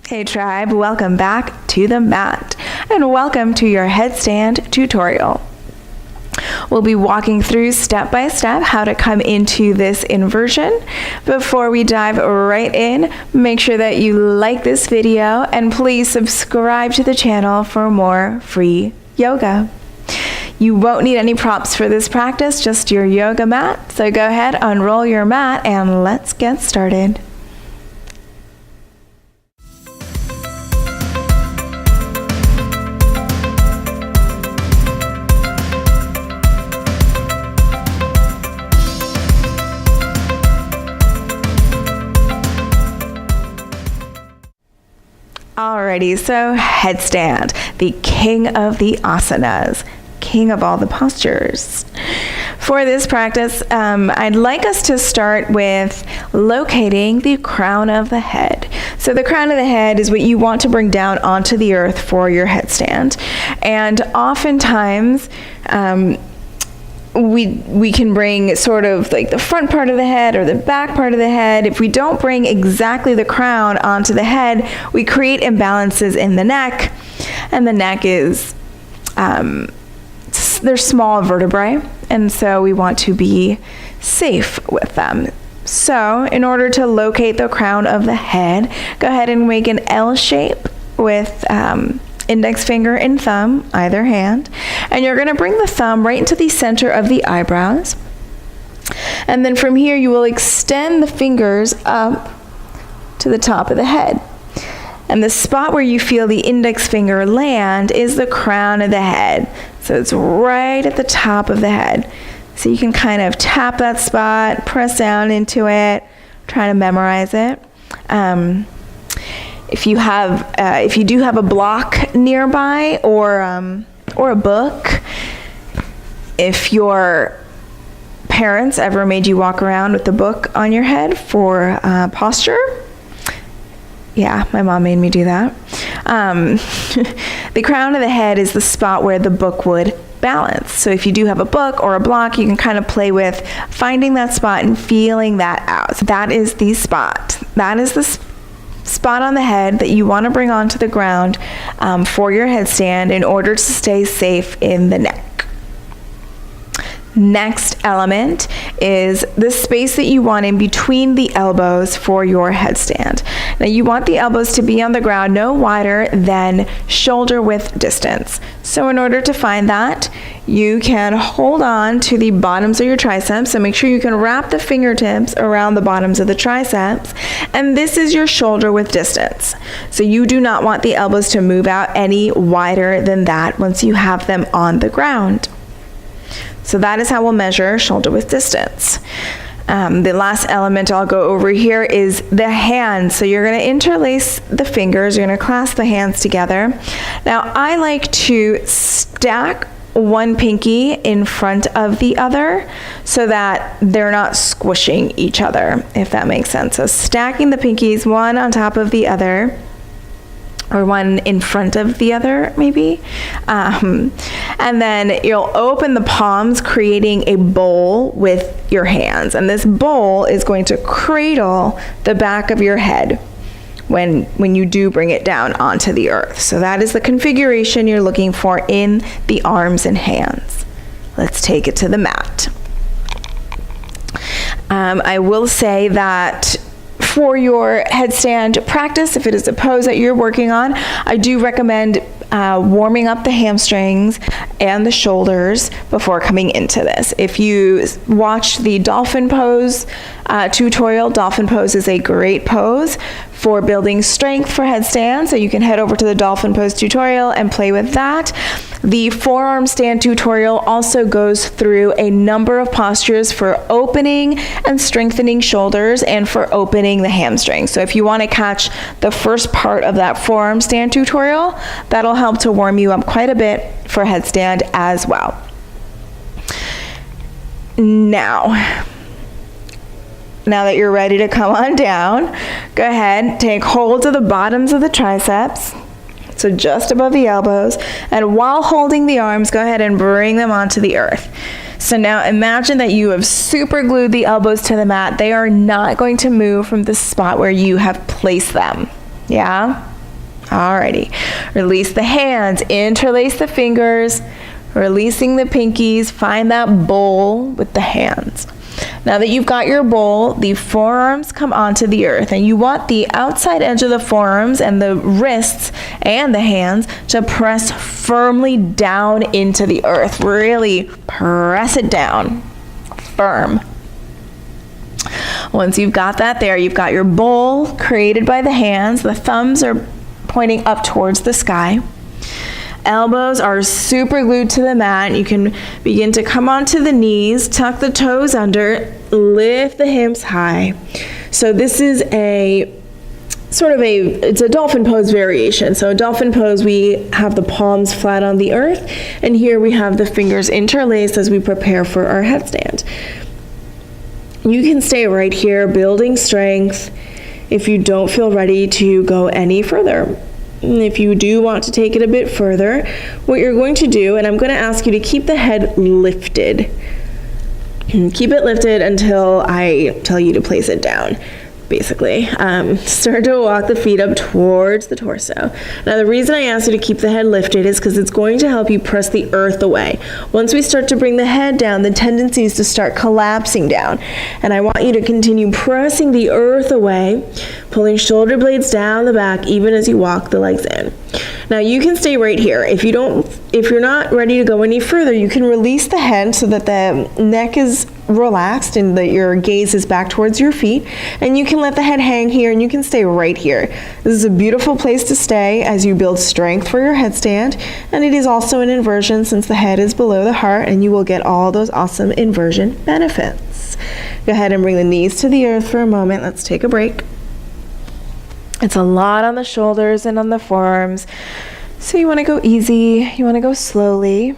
Hey tribe, welcome back to the mat and welcome to your headstand tutorial. We'll be walking through step by step how to come into this inversion. Before we dive right in, make sure that you like this video and please subscribe to the channel for more free yoga. You won't need any props for this practice, just your yoga mat. So go ahead, unroll your mat and let's get started. Alrighty, so headstand, the king of the asanas, king of all the postures. For this practice, I'd like us to start with locating the crown of the head. So the crown of the head is what you want to bring down onto the earth for your headstand. And oftentimes, we can bring sort of like the front part of the head or the back part of the head. If we don't bring exactly the crown onto the head, we create imbalances in the neck, and the neck is, they're small vertebrae, and so we want to be safe with them. So in order to locate the crown of the head, go ahead and make an L shape with index finger and thumb, either hand, and you're going to bring the thumb right into the center of the eyebrows, and then from here you will extend the fingers up to the top of the head, and the spot where you feel the index finger land is the crown of the head, so it's right at the top of the head. So you can kind of tap that spot, press down into it, try to memorize it. If you do have a block nearby or a book, if your parents ever made you walk around with the book on your head for posture, yeah, my mom made me do that. The crown of the head is the spot where the book would balance. So if you do have a book or a block, you can kind of play with finding that spot and feeling that out. So that is the spot. That is the spot on the head that you want to bring onto the ground for your headstand in order to stay safe in the neck. Next element is the space that you want in between the elbows for your headstand. Now you want the elbows to be on the ground no wider than shoulder width distance. So in order to find that, you can hold on to the bottoms of your triceps. So make sure you can wrap the fingertips around the bottoms of the triceps. And this is your shoulder width distance. So you do not want the elbows to move out any wider than that once you have them on the ground. So that is how we'll measure shoulder width distance. The last element I'll go over here is the hands. So you're going to interlace the fingers, you're going to clasp the hands together. Now I like to stack one pinky in front of the other so that they're not squishing each other, if that makes sense. So stacking the pinkies one on top of the other, or one in front of the other, maybe. And then you'll open the palms, creating a bowl with your hands. And this bowl is going to cradle the back of your head when you do bring it down onto the earth. So that is the configuration you're looking for in the arms and hands. Let's take it to the mat. I will say that for your headstand practice, if it is a pose that you're working on, I do recommend warming up the hamstrings and the shoulders before coming into this. If you watch the dolphin pose tutorial, dolphin pose is a great pose for building strength for headstand, so you can head over to the dolphin pose tutorial and play with that. The forearm stand tutorial also goes through a number of postures for opening and strengthening shoulders and for opening the hamstrings. So if you want to catch the first part of that forearm stand tutorial, that'll help to warm you up quite a bit for headstand as well. Now that you're ready to come on down, go ahead, take hold of the bottoms of the triceps, so just above the elbows, and while holding the arms, go ahead and bring them onto the earth. So now imagine that you have super glued the elbows to the mat. They are not going to move from the spot where you have placed them. Yeah? Alrighty, release the hands, interlace the fingers, releasing the pinkies, find that bowl with the hands. Now that you've got your bowl, the forearms come onto the earth, and you want the outside edge of the forearms and the wrists and the hands to press firmly down into the earth. Really press it down, firm. Once you've got that there, you've got your bowl created by the hands. The thumbs are pointing up towards the sky. Elbows are super glued to the mat. You can begin to come onto the knees, tuck the toes under, lift the hips high. So this is it's a dolphin pose variation. So a dolphin pose, we have the palms flat on the earth, and here we have the fingers interlaced as we prepare for our headstand. You can stay right here, building strength, if you don't feel ready to go any further. And if you do want to take it a bit further, what you're going to do, and I'm going to ask you to keep the head lifted. Keep it lifted until I tell you to place it down, basically. Start to walk the feet up towards the torso. Now, the reason I asked you to keep the head lifted is because it's going to help you press the earth away. Once we start to bring the head down, the tendency is to start collapsing down. And I want you to continue pressing the earth away, pulling shoulder blades down the back, even as you walk the legs in. Now, you can stay right here. If you're not ready to go any further, you can release the head so that the neck is relaxed and that your gaze is back towards your feet, and you can let the head hang here, and you can stay right here. This is a beautiful place to stay as you build strength for your headstand, and it is also an inversion since the head is below the heart, and you will get all those awesome inversion benefits. Go ahead and bring the knees to the earth for a moment. Let's take a break. It's a lot on the shoulders and on the forearms, so you want to go easy, you want to go slowly.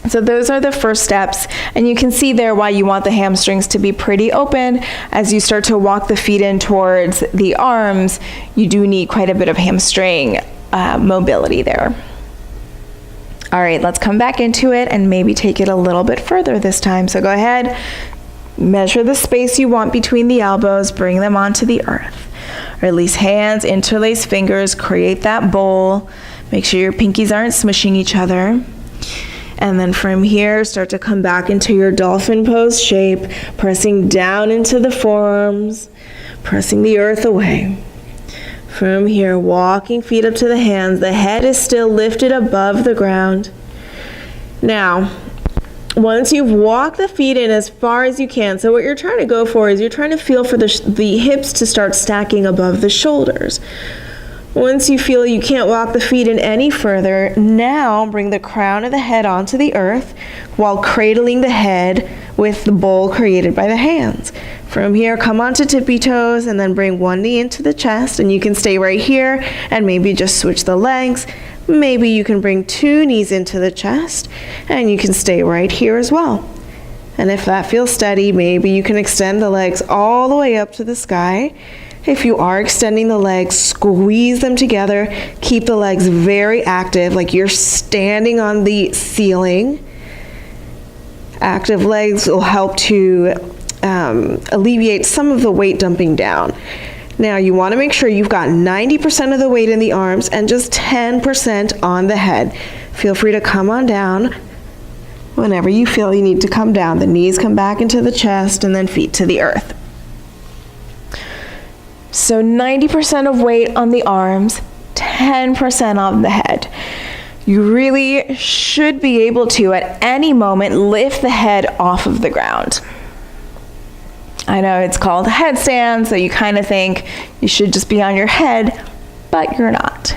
So those are the first steps, and you can see there why you want the hamstrings to be pretty open. As you start to walk the feet in towards the arms, you do need quite a bit of hamstring mobility there. All right, let's come back into it and maybe take it a little bit further this time. So go ahead, measure the space you want between the elbows, bring them onto the earth. Release hands, interlace fingers, create that bowl. Make sure your pinkies aren't smushing each other. And then from here, start to come back into your dolphin pose shape, pressing down into the forearms, pressing the earth away. From here, walking feet up to the hands. The head is still lifted above the ground. Now, once you've walked the feet in as far as you can, so what you're trying to go for is you're trying to feel for the hips to start stacking above the shoulders. Once you feel you can't walk the feet in any further, now bring the crown of the head onto the earth while cradling the head with the bowl created by the hands. From here, come onto tippy toes and then bring one knee into the chest, and you can stay right here and maybe just switch the legs. Maybe you can bring two knees into the chest, and you can stay right here as well. And if that feels steady, maybe you can extend the legs all the way up to the sky. If you are extending the legs, squeeze them together. Keep the legs very active, like you're standing on the ceiling. Active legs will help to alleviate some of the weight dumping down. Now, you want to make sure you've got 90% of the weight in the arms and just 10% on the head. Feel free to come on down whenever you feel you need to come down. The knees come back into the chest and then feet to the earth. So 90% of weight on the arms, 10% on the head. You really should be able to, at any moment, lift the head off of the ground. I know it's called a headstand, so you kind of think you should just be on your head, but you're not.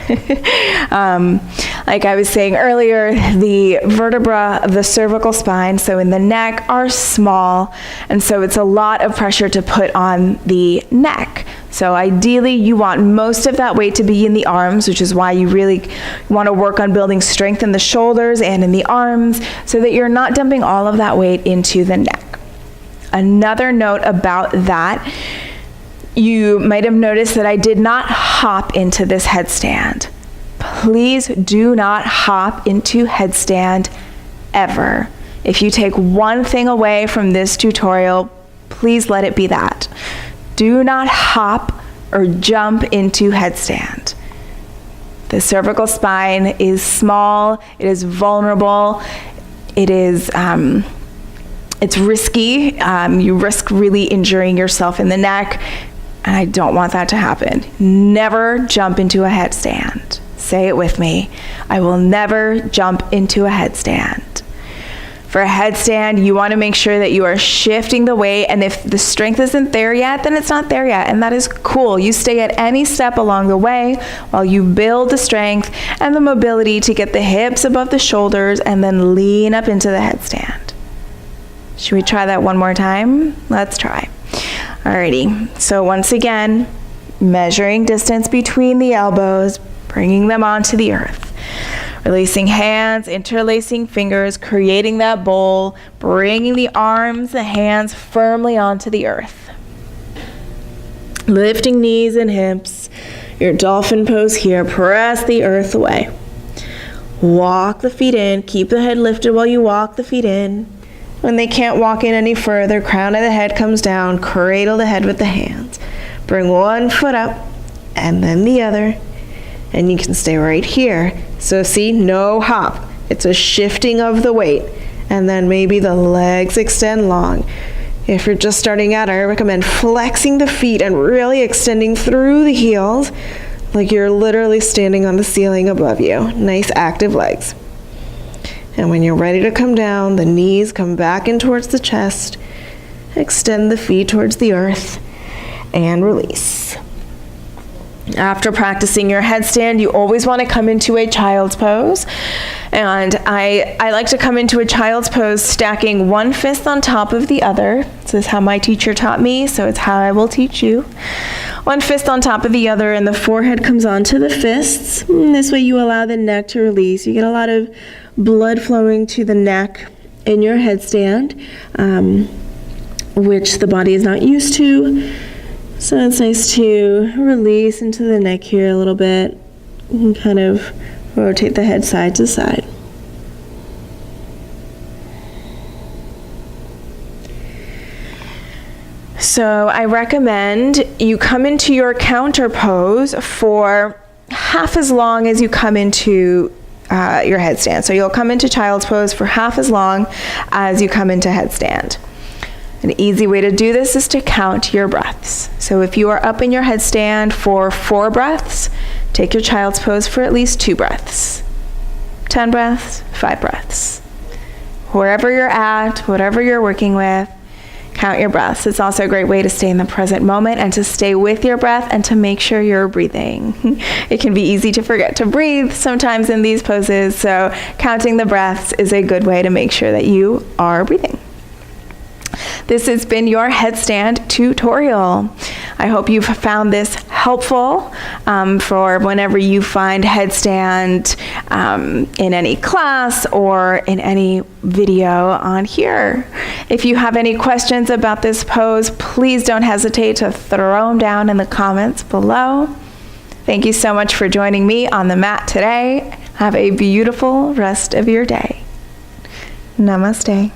Like I was saying earlier, the vertebra of the cervical spine, so in the neck, are small, and so it's a lot of pressure to put on the neck. So ideally, you want most of that weight to be in the arms, which is why you really want to work on building strength in the shoulders and in the arms, so that you're not dumping all of that weight into the neck. Another note about that, you might have noticed that I did not hop into this headstand. Please do not hop into headstand ever. If you take one thing away from this tutorial, please let it be that. Do not hop or jump into headstand. The cervical spine is small, it is vulnerable, it is, it's risky. You risk really injuring yourself in the neck, and I don't want that to happen. Never jump into a headstand. Say it with me. I will never jump into a headstand. For a headstand, you want to make sure that you are shifting the weight, and if the strength isn't there yet, then it's not there yet, and that is cool. You stay at any step along the way while you build the strength and the mobility to get the hips above the shoulders and then lean up into the headstand. Should we try that one more time? Let's try. Alrighty, so once again, measuring distance between the elbows, bringing them onto the earth. Releasing hands, interlacing fingers, creating that bowl, bringing the arms, the hands firmly onto the earth. Lifting knees and hips, your dolphin pose here, press the earth away. Walk the feet in, keep the head lifted while you walk the feet in. When they can't walk in any further, crown of the head comes down, cradle the head with the hands. Bring one foot up and then the other, and you can stay right here. So see, no hop. It's a shifting of the weight, and then maybe the legs extend long. If you're just starting out, I recommend flexing the feet and really extending through the heels like you're literally standing on the ceiling above you. Nice active legs. And when you're ready to come down, the knees come back in towards the chest. Extend the feet towards the earth and release. After practicing your headstand, you always want to come into a child's pose. And I like to come into a child's pose stacking one fist on top of the other. This is how my teacher taught me, so it's how I will teach you. One fist on top of the other, and the forehead comes onto the fists. And this way you allow the neck to release. You get a lot of blood flowing to the neck in your headstand, which the body is not used to. So it's nice to release into the neck here a little bit and kind of rotate the head side to side. So I recommend you come into your counter pose for half as long as you come into your headstand. So you'll come into child's pose for half as long as you come into headstand. An easy way to do this is to count your breaths. So if you are up in your headstand for 4 breaths, take your child's pose for at least 2 breaths. 10 breaths, 5 breaths. Wherever you're at, whatever you're working with, count your breaths. It's also a great way to stay in the present moment and to stay with your breath and to make sure you're breathing. It can be easy to forget to breathe sometimes in these poses, so counting the breaths is a good way to make sure that you are breathing. This has been your headstand tutorial. I hope you've found this helpful for whenever you find headstand in any class or in any video on here. If you have any questions about this pose, please don't hesitate to throw them down in the comments below. Thank you so much for joining me on the mat today. Have a beautiful rest of your day. Namaste.